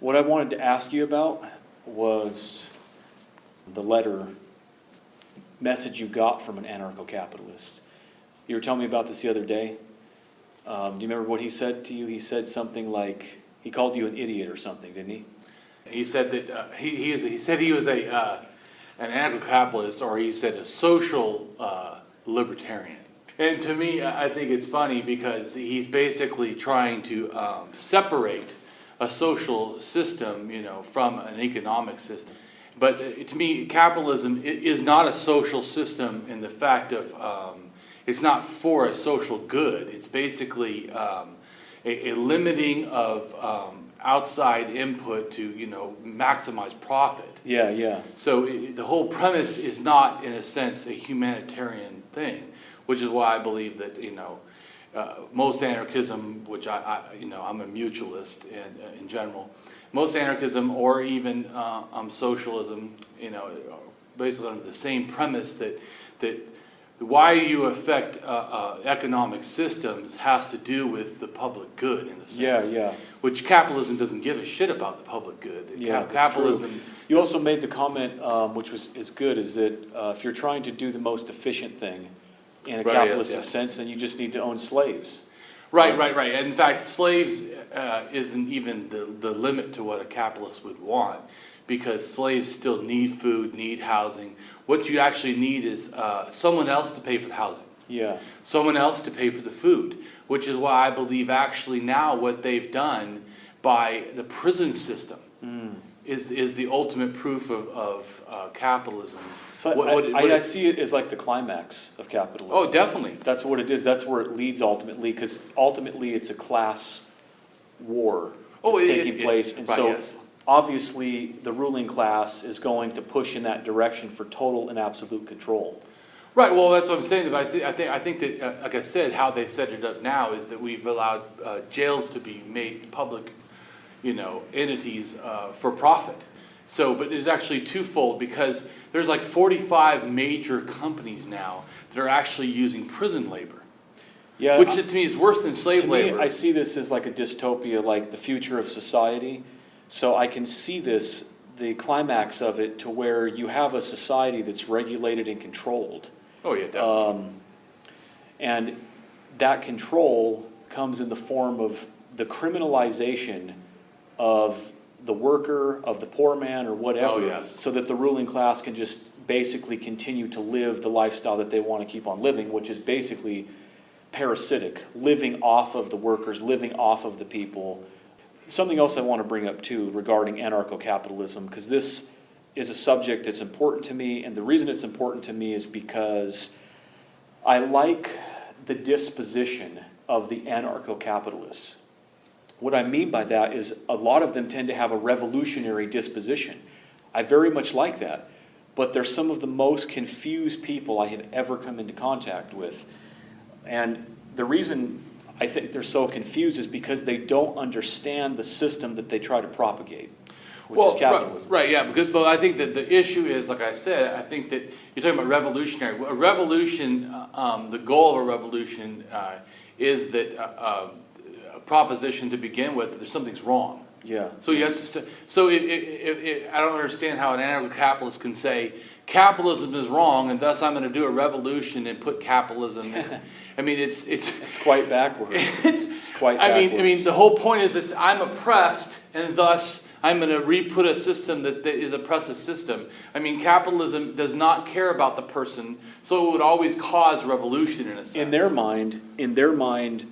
What I wanted to ask you about was the message you got from an anarcho capitalist. You were telling me about this the other day. Do you remember what he said to you? He said something like, he called you an idiot or something, didn't he? He said that he said he was an anarcho-capitalist, or he said a social libertarian. And to me, I think it's funny because he's basically trying to separate a social system, from an economic system. But to me, capitalism is not a social system in the fact of it's not for a social good. It's basically a limiting of outside input to maximize profit. Yeah. So the whole premise is not, in a sense, a humanitarian thing, which is why I believe that most anarchism, which I'm a mutualist in general, most anarchism or even socialism, basically under the same premise that why you affect economic systems has to do with the public good, in a sense. Yeah. Which capitalism doesn't give a shit about the public good. Yeah, Capitalism. True. You also made the comment, which is good, is that if you're trying to do the most efficient thing in a capitalistic sense, then you just need to own slaves. Right. And in fact, slaves isn't even the limit to what a capitalist would want, because slaves still need food, need housing. What you actually need is someone else to pay for the housing. Yeah. Someone else to pay for the food, which is why I believe actually now what they've done by the prison system is the ultimate proof of capitalism. So I see it as like the climax of capitalism. Oh, definitely. That's what it is. That's where it leads ultimately, because ultimately it's a class war that's taking place. And so obviously the ruling class is going to push in that direction for total and absolute control. Right. Well, that's what I'm saying. But I think that, like I said, how they set it up now is that we've allowed jails to be made public, entities for profit. So, but it's actually twofold, because there's like 45 major companies now that are actually using prison labor. Yeah. Which to me is worse than slave labor. I see this as like a dystopia, like the future of society. So I can see the climax of it, to where you have a society that's regulated and controlled. Oh, yeah, definitely. And that control comes in the form of the criminalization of the worker, of the poor man, or whatever, so that the ruling class can just basically continue to live the lifestyle that they want to keep on living, which is basically parasitic, living off of the workers, living off of the people. Something else I want to bring up too regarding anarcho-capitalism, because this is a subject that's important to me, and the reason it's important to me is because I like the disposition of the anarcho-capitalists. What I mean by that is a lot of them tend to have a revolutionary disposition. I very much like that, but they're some of the most confused people I have ever come into contact with. And the reason I think they're so confused is because they don't understand the system that they try to propagate, which is capitalism. Right, yeah, but I think that the issue is, like I said, I think that you're talking about revolutionary. A revolution, the goal of a revolution is that a proposition to begin with, that something's wrong. Yeah. So you have to. I don't understand how an anarcho-capitalist can say capitalism is wrong, and thus I'm going to do a revolution and put capitalism in. I mean, it's quite backwards. It's quite backwards. I mean, the whole point is I'm oppressed, and thus I'm going to re-put a system that is oppressive system. I mean, capitalism does not care about the person, so it would always cause revolution in a sense. In their mind,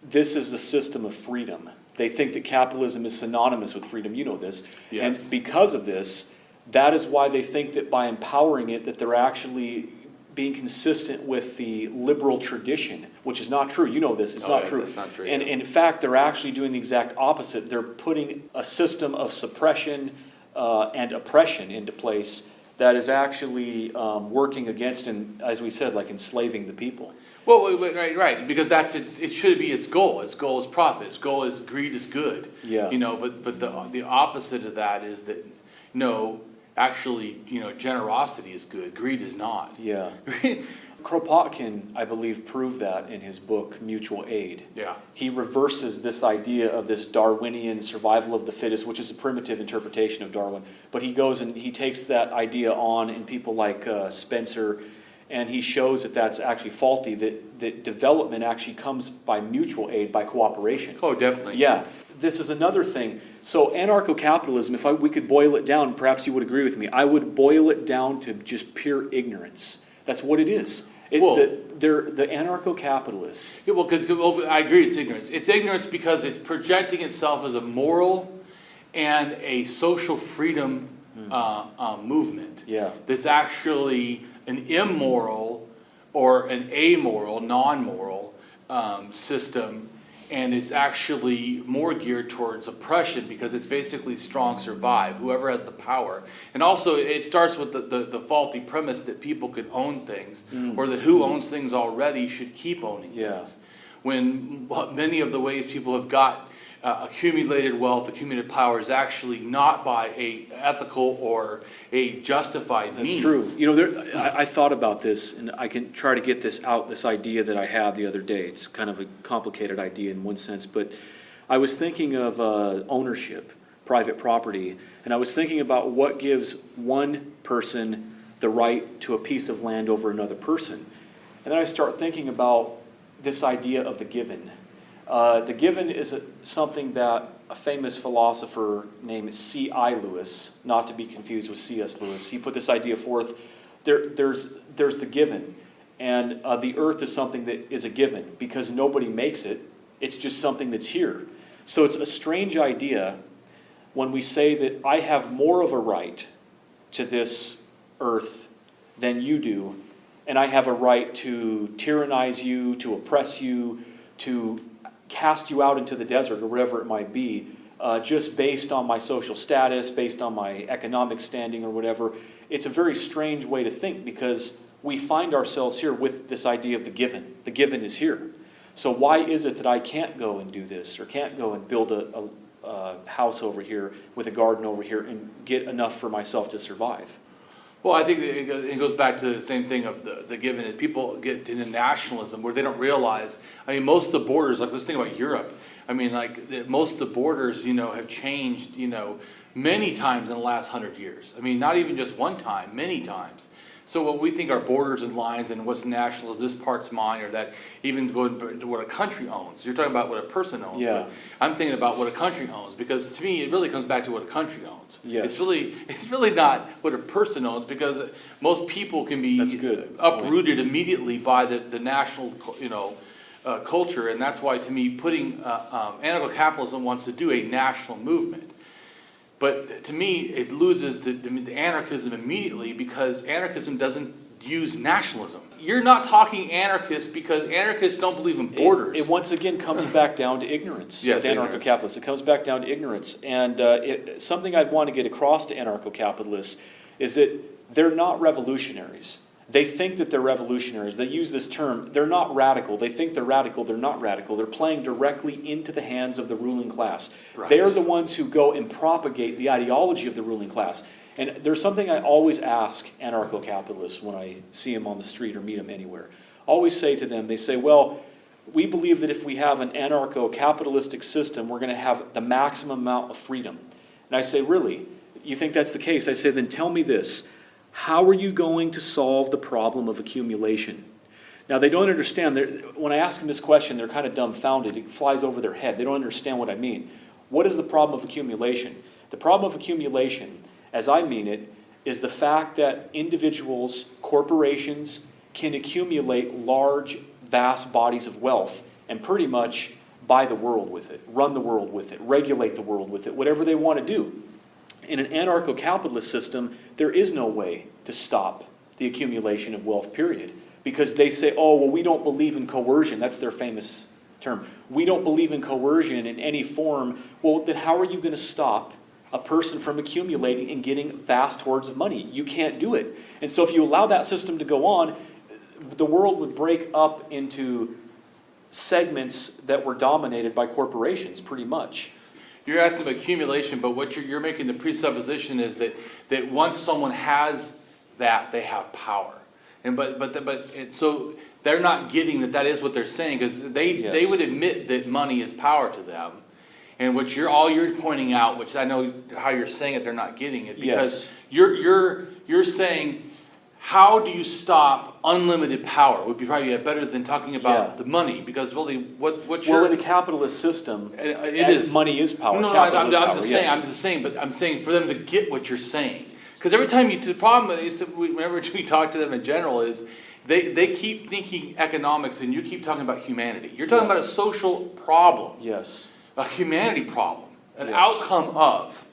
this is the system of freedom. They think that capitalism is synonymous with freedom. You know this. Yes. And because of this, that is why they think that by empowering it, that they're actually being consistent with the liberal tradition, which is not true. You know this. It's not true. That's not true. And in fact, they're actually doing the exact opposite. They're putting a system of suppression and oppression into place that is actually working against, and as we said, like enslaving the people. Well, right, because it should be its goal. Its goal is profit. Its goal is greed is good. Yeah. But the opposite of that is that actually, generosity is good. Greed is not. Yeah. Kropotkin, I believe, proved that in his book, Mutual Aid. Yeah. He reverses this idea of this Darwinian survival of the fittest, which is a primitive interpretation of Darwin. But he goes and he takes that idea on in people like Spencer, and he shows that that's actually faulty, that development actually comes by mutual aid, by cooperation. Oh, definitely. Yeah. This is another thing. So anarcho-capitalism, if we could boil it down, perhaps you would agree with me, I would boil it down to just pure ignorance. That's what it is. The anarcho-capitalist. Yeah, well, because I agree, it's ignorance. It's ignorance because it's projecting itself as a moral and a social freedom movement. Yeah. That's actually an immoral or an amoral, non-moral system, and it's actually more geared towards oppression because it's basically strong survive, whoever has the power. And also it starts with the faulty premise that people could own things, or that who owns things already should keep owning things. When many of the ways people have got accumulated wealth, accumulated power is actually not by a ethical or a justified means. That's true. You know, I thought about this, and I can try to get this out, this idea that I had the other day. It's kind of a complicated idea in one sense, but I was thinking of ownership, private property, and I was thinking about what gives one person the right to a piece of land over another person. And then I start thinking about this idea of the given. The given is something that a famous philosopher named C.I. Lewis, not to be confused with C.S. Lewis, he put this idea forth. There's the given, and the earth is something that is a given because nobody makes it. It's just something that's here. So it's a strange idea when we say that I have more of a right to this earth than you do, and I have a right to tyrannize you, to oppress you, to cast you out into the desert or wherever it might be, just based on my social status, based on my economic standing or whatever. It's a very strange way to think because we find ourselves here with this idea of the given. The given is here. So why is it that I can't go and do this or can't go and build a house over here with a garden over here and get enough for myself to survive? Well, I think it goes back to the same thing of the given. Is people get into nationalism where they don't realize. I mean, most of the borders, like let's think about Europe. I mean, like most of the borders, have changed, many times in the last 100 years. I mean, not even just one time, many times. So what we think are borders and lines and what's national, this part's mine, or that even going to what a country owns. You're talking about what a person owns. Yeah. But I'm thinking about what a country owns because to me it really comes back to what a country owns. Yes. It's really not what a person owns because most people can be uprooted immediately by the national, culture, and that's why to me putting anarcho capitalism wants to do a national movement. But to me, it loses the anarchism immediately because anarchism doesn't use nationalism. You're not talking anarchists because anarchists don't believe in borders. It once again comes back down to ignorance. Yes, with anarcho-capitalists. It comes back down to ignorance. And something I'd want to get across to anarcho-capitalists is that they're not revolutionaries. They think that they're revolutionaries. They use this term. They're not radical. They think they're radical. They're not radical. They're playing directly into the hands of the ruling class. Right. They're the ones who go and propagate the ideology of the ruling class. And there's something I always ask anarcho-capitalists when I see them on the street or meet them anywhere. I always say to them, they say, well, we believe that if we have an anarcho-capitalistic system, we're going to have the maximum amount of freedom. And I say, really? You think that's the case? I say, then tell me this. How are you going to solve the problem of accumulation? Now, they don't understand. When I ask them this question, they're kind of dumbfounded. It flies over their head. They don't understand what I mean. What is the problem of accumulation? The problem of accumulation, as I mean it, is the fact that individuals, corporations, can accumulate large, vast bodies of wealth and pretty much buy the world with it, run the world with it, regulate the world with it, whatever they want to do. In an anarcho-capitalist system, there is no way to stop the accumulation of wealth, period. Because they say, oh, well, we don't believe in coercion. That's their famous term. We don't believe in coercion in any form. Well, then how are you going to stop a person from accumulating and getting vast hordes of money? You can't do it. And so if you allow that system to go on, the world would break up into segments that were dominated by corporations, pretty much. You're asking about accumulation, but what you're making the presupposition is that once someone has that, they have power. So they're not getting that is what they're saying, because they would admit that money is power to them. And what you're pointing out, which I know how you're saying it, they're not getting it, because you're saying, how do you stop unlimited power? Would be probably better than talking about the money, because really in a capitalist system, money is power. I'm just saying, but I'm saying for them to get what you're saying, because every time the problem is, whenever we talk to them in general, is they keep thinking economics and you keep talking about humanity. You're talking about a social problem. Yes. A humanity problem, an outcome of.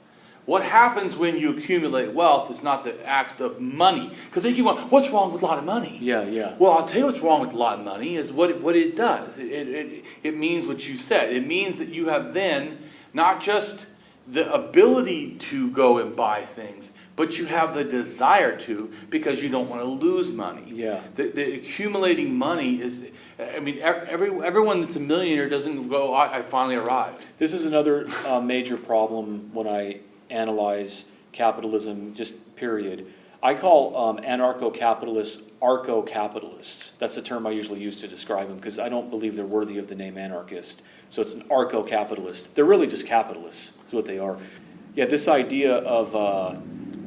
What happens when you accumulate wealth is not the act of money. Because they keep going, what's wrong with a lot of money? Yeah. Well, I'll tell you what's wrong with a lot of money is what it does. It means what you said. It means that you have then not just the ability to go and buy things, but you have the desire to, because you don't want to lose money. Yeah. The accumulating money is, I mean, everyone that's a millionaire doesn't go, I finally arrived. This is another major problem when I analyze capitalism, just period. I call anarcho capitalists arco-capitalists. That's the term I usually use to describe them, because I don't believe they're worthy of the name anarchist. So it's an arco-capitalist. They're really just capitalists, is what they are. Yeah, this idea of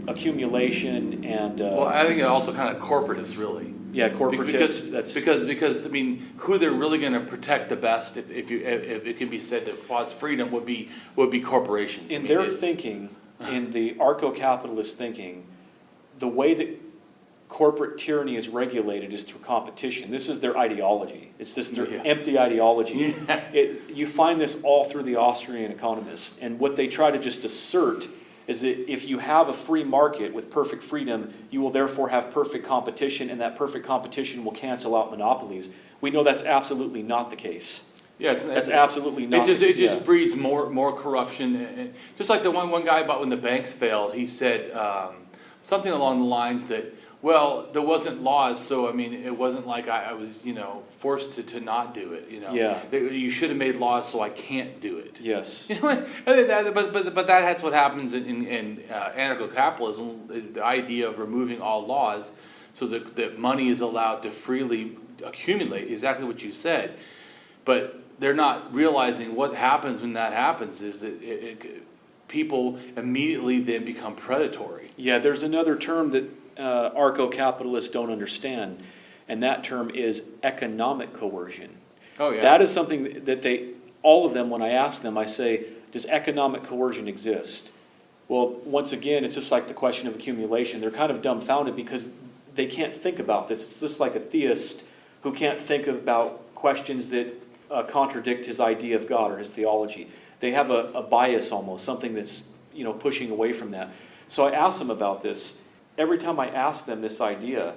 accumulation and... well, I think it also kind of corporatist, really. Yeah, corporatist. Because I mean, who they're really going to protect the best, if it can be said to cause freedom, would be corporations. In their thinking, in the arco-capitalist thinking, the way that corporate tyranny is regulated is through competition. This is their ideology. It's this their empty ideology. You find this all through the Austrian economists, and what they try to just assert is that if you have a free market with perfect freedom, you will therefore have perfect competition, and that perfect competition will cancel out monopolies. We know that's absolutely not the case. Yeah, that's absolutely not. It just breeds more corruption. And just like the one guy about when the banks failed, he said something along the lines that, well, there wasn't laws, so I mean, it wasn't like I was, forced to not do it. Yeah. You should have made laws, so I can't do it. Yes. But that's what happens in anarcho capitalism. The idea of removing all laws, so that money is allowed to freely accumulate. Exactly what you said, but they're not realizing what happens when that happens is that people immediately then become predatory. Yeah, there's another term that arco-capitalists don't understand, and that term is economic coercion. Oh, yeah. That is something that all of them, when I ask them, I say, does economic coercion exist? Well, once again, it's just like the question of accumulation. They're kind of dumbfounded because they can't think about this. It's just like a theist who can't think about questions that contradict his idea of God or his theology. They have a bias almost, something that's pushing away from that. So I ask them about this. Every time I ask them this idea,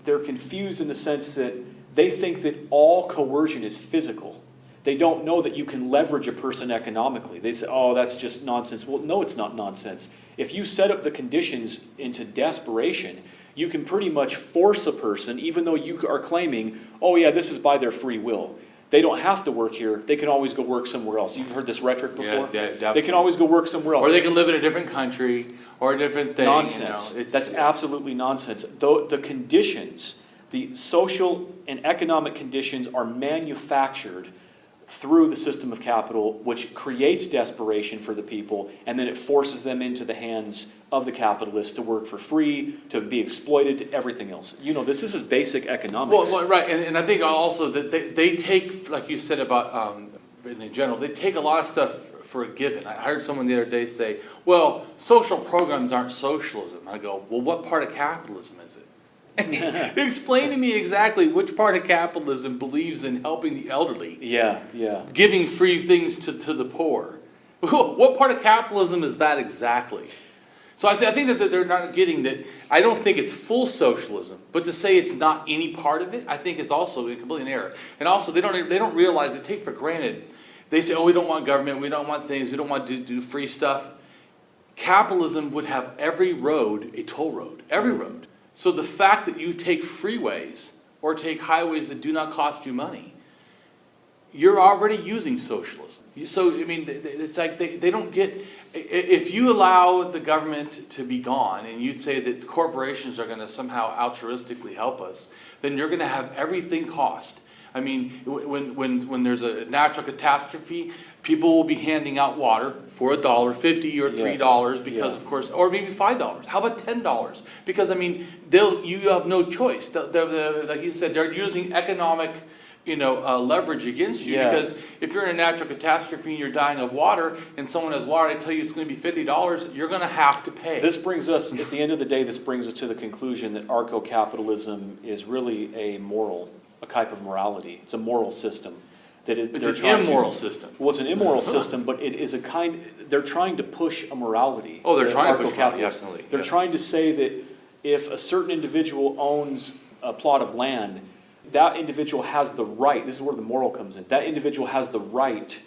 they're confused in the sense that they think that all coercion is physical. They don't know that you can leverage a person economically. They say, oh, that's just nonsense. Well, no, it's not nonsense. If you set up the conditions into desperation, you can pretty much force a person, even though you are claiming, oh yeah, this is by their free will. They don't have to work here. They can always go work somewhere else. You've heard this rhetoric before? Yes, yeah, definitely. They can always go work somewhere else. Or they can live in a different country or a different thing. Nonsense. That's absolutely nonsense. The conditions, the social and economic conditions are manufactured through the system of capital, which creates desperation for the people, and then it forces them into the hands of the capitalists to work for free, to be exploited, to everything else. This is basic economics. Well, right, and I think also that they take, like you said about, in general, they take a lot of stuff for a given. I heard someone the other day say, well, social programs aren't socialism. I go, well, what part of capitalism is it? Explain to me exactly which part of capitalism believes in helping the elderly. Yeah. Giving free things to the poor. What part of capitalism is that exactly? So I think that they're not getting that. I don't think it's full socialism, but to say it's not any part of it, I think it's also completely an error. And also, they don't realize, they take for granted. They say, oh, we don't want government, we don't want things, we don't want to do free stuff. Capitalism would have every road a toll road, every road. So the fact that you take freeways or take highways that do not cost you money, you're already using socialism. So, I mean, it's like they don't get, if you allow the government to be gone and you say that corporations are going to somehow altruistically help us, then you're going to have everything cost. I mean, when there's a natural catastrophe, people will be handing out water for $1.50 or $3 because, of course, or maybe $5. How about $10? Because I mean, you have no choice. Like you said, they're using economic, leverage against you. Because if you're in a natural catastrophe and you're dying of water, and someone has water, I tell you it's going to be $50, you're going to have to pay. This brings us, at the end of the day, this brings us to the conclusion that anarcho-capitalism is really a type of morality. It's a moral system. It's an immoral system. Well, it's an immoral system, but it is they're trying to push a morality. Oh, they're trying to push morality, absolutely. They're trying to say that if a certain individual owns a plot of land, that individual has the right, this is where the moral comes in, that individual has the right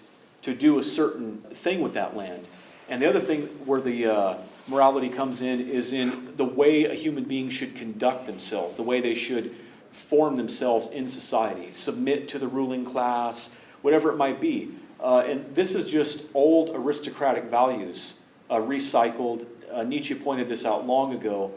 to do a certain thing with that land. And the other thing where the morality comes in is in the way a human being should conduct themselves, the way they should form themselves in society, submit to the ruling class, whatever it might be. And this is just old aristocratic values recycled. Nietzsche pointed this out long ago.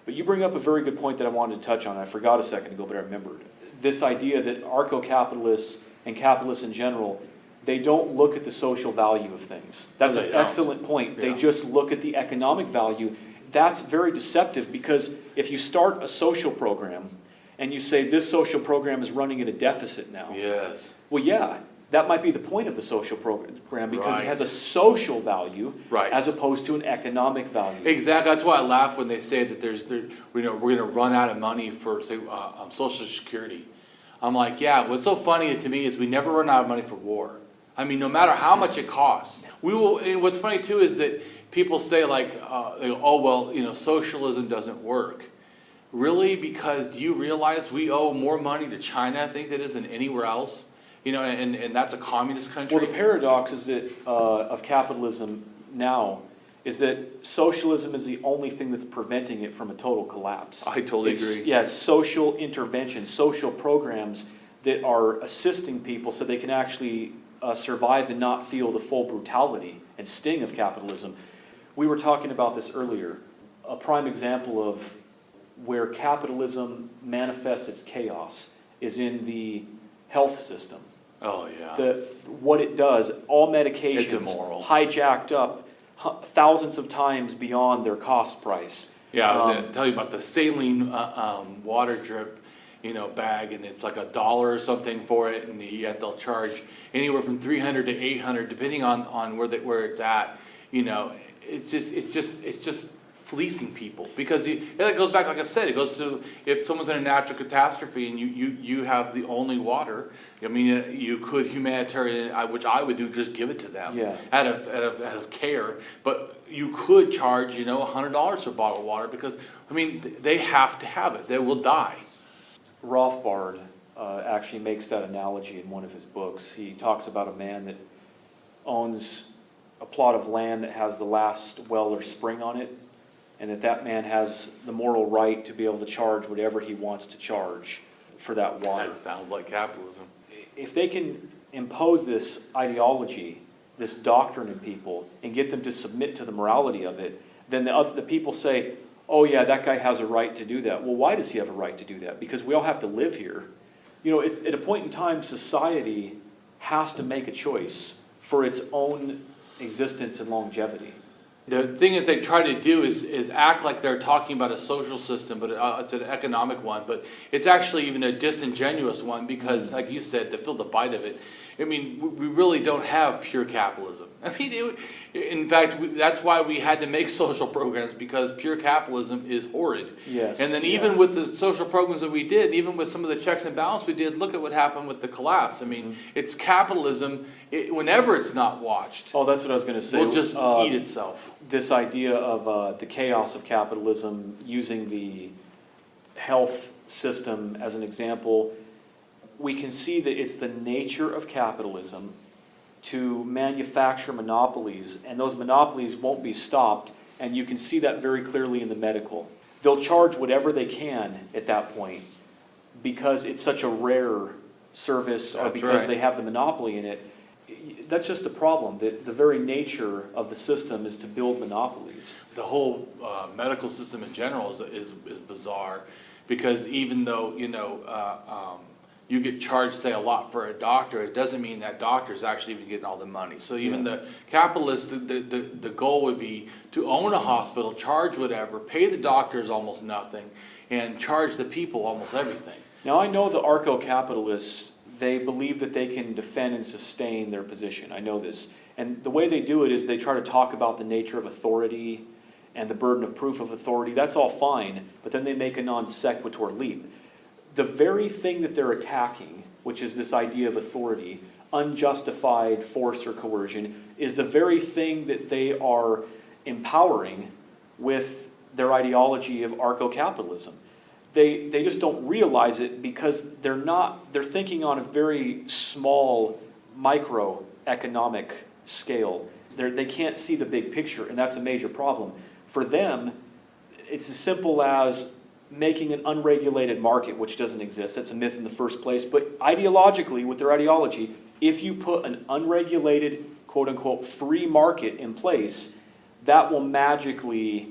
But you bring up a very good point that I wanted to touch on. I forgot a second ago, but I remembered. This idea that anarcho-capitalists and capitalists in general, they don't look at the social value of things. That's an excellent point. They just look at the economic value. That's very deceptive, because if you start a social program and you say this social program is running at a deficit now. Yes. Well, yeah, that might be the point of the social program, because it has a social value as opposed to an economic value. Exactly. That's why I laugh when they say that we're going to run out of money for, say, Social Security. I'm like, yeah, what's so funny to me is we never run out of money for war. I mean, no matter how much it costs. We will. And what's funny, too, is that people say, like, they go, oh, well, socialism doesn't work. Really? Because do you realize we owe more money to China, I think, than anywhere else? And that's a communist country. Well, the paradox is that of capitalism now is that socialism is the only thing that's preventing it from a total collapse. I totally agree. Yeah, it's social intervention, social programs that are assisting people so they can actually survive and not feel the full brutality and sting of capitalism. We were talking about this earlier. A prime example of where capitalism manifests its chaos is in the health system. Oh, yeah. What it does, all medications it's immoral. Hijacked up thousands of times beyond their cost price. Yeah, I was going to tell you about the saline water drip, bag, and it's like $1 or something for it, and yet they'll charge anywhere from $300 to $800, depending on where it's at. It's just fleecing people, because it goes back, like I said, it goes to if someone's in a natural catastrophe and you have the only water. I mean, you could humanitarian, which I would do, just give it to them out of care. But you could charge $100 for a bottle of water, because I mean they have to have it. They will die. Rothbard actually makes that analogy in one of his books. He talks about a man that owns a plot of land that has the last well or spring on it, and that man has the moral right to be able to charge whatever he wants to charge for that water. That sounds like capitalism. If they can impose this ideology, this doctrine in people, and get them to submit to the morality of it, then the people say, oh yeah, that guy has a right to do that. Well, why does he have a right to do that? Because we all have to live here. At a point in time, society has to make a choice for its own existence and longevity. The thing that they try to do is act like they're talking about a social system, but it's an economic one. But it's actually even a disingenuous one, because, like you said, to feel the bite of it, I mean, we really don't have pure capitalism. I mean, in fact, that's why we had to make social programs, because pure capitalism is horrid. Yes. And then even with the social programs that we did, even with some of the checks and balances we did, look at what happened with the collapse. I mean, it's capitalism. Whenever it's not watched, oh, that's what I was going to say. Will just eat itself. This idea of the chaos of capitalism, using the health system as an example, we can see that it's the nature of capitalism to manufacture monopolies, and those monopolies won't be stopped, and you can see that very clearly in the medical. They'll charge whatever they can at that point, because it's such a rare service, or because they have the monopoly in it. that's just a problem, that the very nature of the system is to build monopolies. The whole medical system in general is bizarre, because even though, you get charged, say, a lot for a doctor, it doesn't mean that doctor is actually even getting all the money. So even the capitalists, the goal would be to own a hospital, charge whatever, pay the doctors almost nothing, and charge the people almost everything. Now, I know the Anarcho Capitalists, they believe that they can defend and sustain their position. I know this. And the way they do it is they try to talk about the nature of authority and the burden of proof of authority. That's all fine, but then they make a non sequitur leap. The very thing that they're attacking, which is this idea of authority, unjustified force or coercion, is the very thing that they are empowering with their ideology of anarcho-capitalism. They just don't realize it because they're thinking on a very small microeconomic scale. They can't see the big picture, and that's a major problem. For them, it's as simple as making an unregulated market, which doesn't exist. That's a myth in the first place. But ideologically, with their ideology, if you put an unregulated, quote-unquote, free market in place, that will magically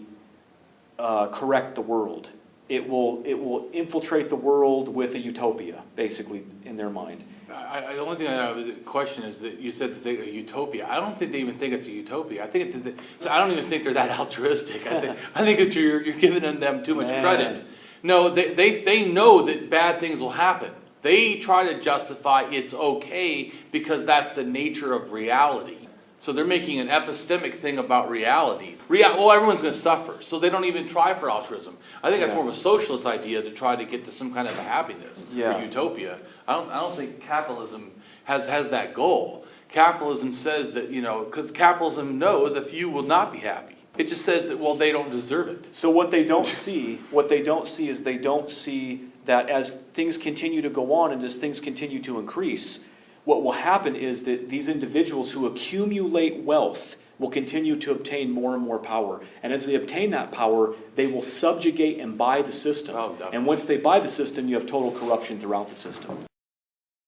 correct the world. It will infiltrate the world with a utopia, basically, in their mind. The only thing I would question is that you said that they a utopia. I don't think they even think it's a utopia. I don't even think they're that altruistic. I think that you're giving them too much credit. No, they know that bad things will happen. They try to justify it's okay because that's the nature of reality. So they're making an epistemic thing about reality. Well, everyone's going to suffer, so they don't even try for altruism. I think that's more of a socialist idea to try to get to some kind of a happiness or utopia. I don't think capitalism has that goal. Capitalism says that, because capitalism knows a few will not be happy. It just says that, well, they don't deserve it. So what they don't see is they don't see that as things continue to go on and as things continue to increase, what will happen is that these individuals who accumulate wealth will continue to obtain more and more power. And as they obtain that power, they will subjugate and buy the system. Oh, definitely. And once they buy the system, you have total corruption throughout the system.